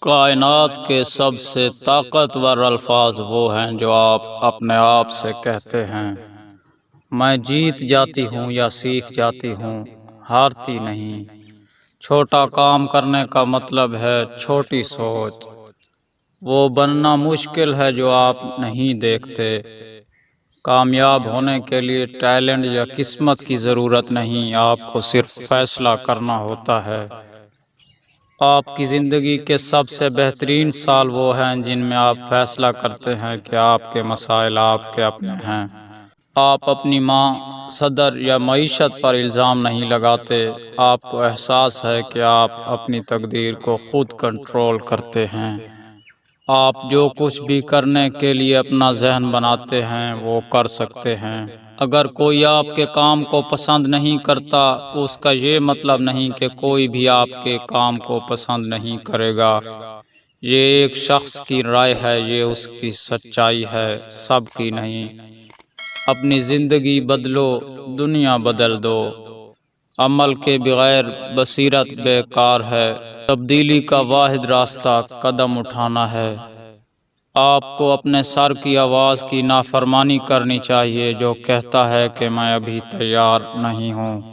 کائنات کے سب سے طاقتور الفاظ وہ ہیں جو آپ اپنے آپ سے کہتے ہیں۔ میں جیت جاتی ہوں یا سیکھ جاتی ہوں، ہارتی نہیں۔ چھوٹا کام کرنے کا مطلب ہے چھوٹی سوچ۔ وہ بننا مشکل ہے جو آپ نہیں دیکھتے۔ کامیاب ہونے کے لیے ٹیلنٹ یا قسمت کی ضرورت نہیں، آپ کو صرف فیصلہ کرنا ہوتا ہے۔ آپ کی زندگی کے سب سے بہترین سال وہ ہیں جن میں آپ فیصلہ کرتے ہیں کہ آپ کے مسائل آپ کے اپنے ہیں۔ آپ اپنی ماں، صدر یا معیشت پر الزام نہیں لگاتے۔ آپ کو احساس ہے کہ آپ اپنی تقدیر کو خود کنٹرول کرتے ہیں۔ آپ جو کچھ بھی کرنے کے لیے اپنا ذہن بناتے ہیں وہ کر سکتے ہیں۔ اگر کوئی آپ کے کام کو پسند نہیں کرتا تو اس کا یہ مطلب نہیں کہ کوئی بھی آپ کے کام کو پسند نہیں کرے گا۔ یہ ایک شخص کی رائے ہے، یہ اس کی سچائی ہے، سب کی نہیں۔ اپنی زندگی بدلو، دنیا بدل دو۔ عمل کے بغیر بصیرت بیکار ہے۔ تبدیلی کا واحد راستہ قدم اٹھانا ہے۔ آپ کو اپنے سر کی آواز کی نافرمانی کرنی چاہیے جو کہتا ہے کہ میں ابھی تیار نہیں ہوں۔